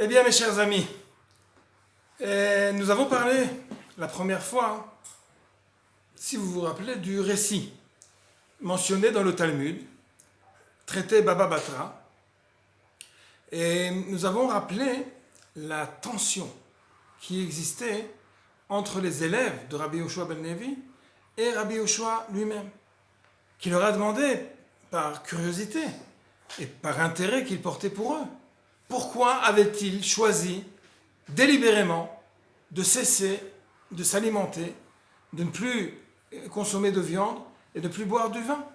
Eh bien, mes chers amis, nous avons parlé la première fois, si vous vous rappelez, du récit mentionné dans le Talmud, traité Baba Batra, et nous avons rappelé la tension qui existait entre les élèves de Rabbi Yoshua ben Levi et Rabbi Yoshua lui-même, qui leur a demandé, par curiosité et par intérêt qu'il portait pour eux, pourquoi avait-il choisi délibérément de cesser de s'alimenter, de ne plus consommer de viande et de ne plus boire du vin.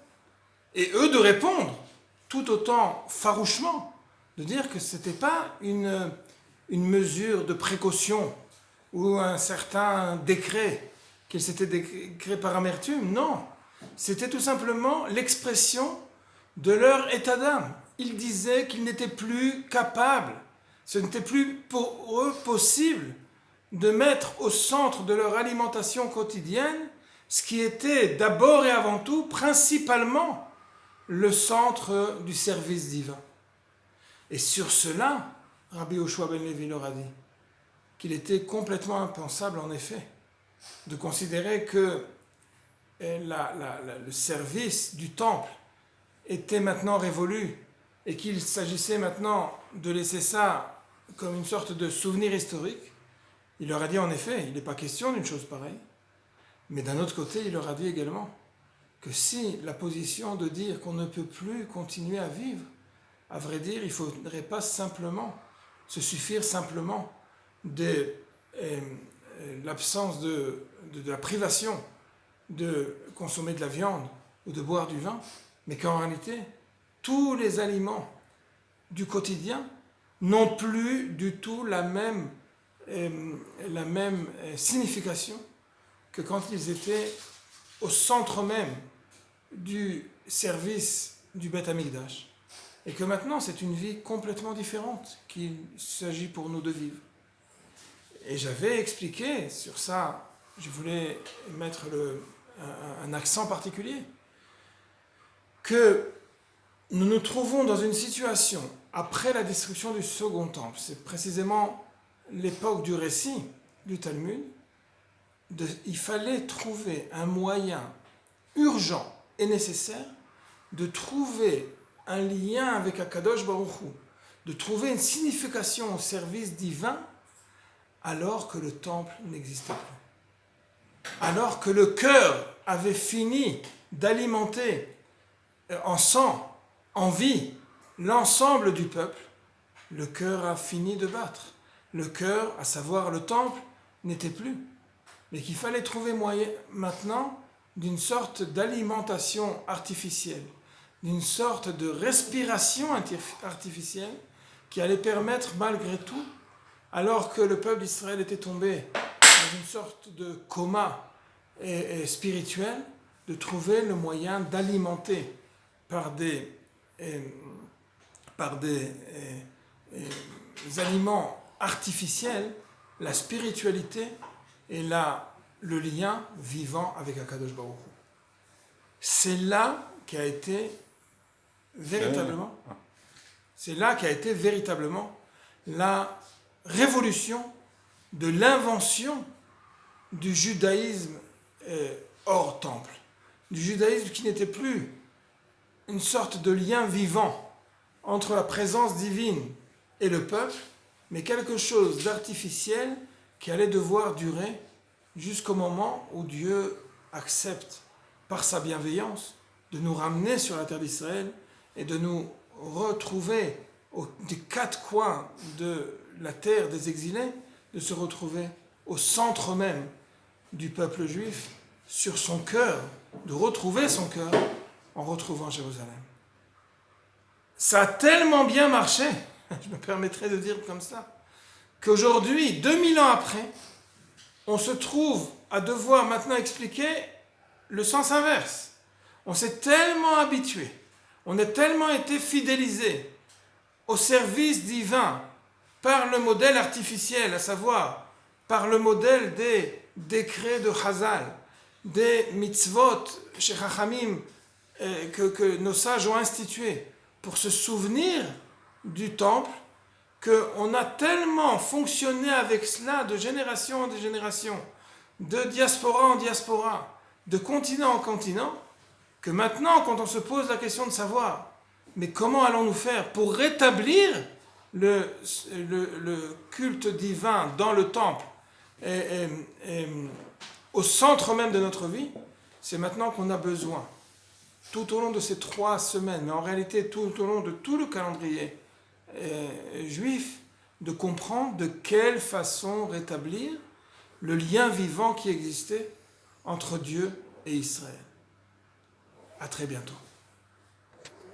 Et eux de répondre tout autant farouchement, de dire que ce n'était pas une mesure de précaution ou un certain décret, qu'il s'était décret par amertume. Non, c'était tout simplement l'expression de leur état d'âme. Ils disaient qu'ils n'étaient plus capables, ce n'était plus pour eux possible de mettre au centre de leur alimentation quotidienne ce qui était d'abord et avant tout, principalement, le centre du service divin. Et sur cela, Rabbi Yoshua ben Levi leur a dit qu'il était complètement impensable, en effet, de considérer que le service du temple était maintenant révolu et qu'il s'agissait maintenant de laisser ça comme une sorte de souvenir historique. Il leur a dit en effet, il n'est pas question d'une chose pareille. Mais d'un autre côté, il leur a dit également que si la position de dire qu'on ne peut plus continuer à vivre, à vrai dire, il ne faudrait pas simplement se suffire simplement de l'absence de la privation de consommer de la viande ou de boire du vin, mais qu'en réalité, tous les aliments du quotidien n'ont plus du tout la même signification que quand ils étaient au centre même du service du Beth Amikdash. Et que maintenant, c'est une vie complètement différente qu'il s'agit pour nous de vivre. Et j'avais expliqué sur ça, je voulais mettre un accent particulier, que nous nous trouvons dans une situation, après la destruction du second temple, c'est précisément l'époque du récit du Talmud, il fallait trouver un moyen urgent et nécessaire de trouver un lien avec Akadosh Baruch Hu, de trouver une signification au service divin alors que le temple n'existait plus. Alors que le cœur avait fini d'alimenter en sang, en vie, l'ensemble du peuple, le cœur a fini de battre. Le cœur, à savoir le temple, n'était plus. Mais qu'il fallait trouver moyen maintenant d'une sorte d'alimentation artificielle, d'une sorte de respiration artificielle qui allait permettre malgré tout, alors que le peuple d'Israël était tombé dans une sorte de coma spirituel, de trouver le moyen d'alimenter par des aliments artificiels la spiritualité et le lien vivant avec Akadosh Baruch Hu. C'est là qu'a été véritablement la révolution de l'invention du judaïsme hors temple, du judaïsme qui n'était plus une sorte de lien vivant entre la présence divine et le peuple, mais quelque chose d'artificiel qui allait devoir durer jusqu'au moment où Dieu accepte, par sa bienveillance, de nous ramener sur la terre d'Israël et de nous retrouver des quatre coins de la terre des exilés, de se retrouver au centre même du peuple juif, sur son cœur, de retrouver son cœur en retrouvant Jérusalem. Ça a tellement bien marché, je me permettrai de dire comme ça, qu'aujourd'hui, 2000 ans après, on se trouve à devoir maintenant expliquer le sens inverse. On s'est tellement habitué, on a tellement été fidélisé au service divin par le modèle artificiel, à savoir par le modèle des décrets de Chazal, des mitzvot chez Chachamim que nos sages ont institués pour se souvenir du temple, qu'on a tellement fonctionné avec cela de génération en génération, de diaspora en diaspora, de continent en continent, que maintenant, quand on se pose la question de savoir, mais comment allons-nous faire pour rétablir le culte divin dans le temple et au centre même de notre vie, c'est maintenant qu'on a besoin, tout au long de ces 3 semaines, mais en réalité tout au long de tout le calendrier juif, de comprendre de quelle façon rétablir le lien vivant qui existait entre Dieu et Israël. À très bientôt.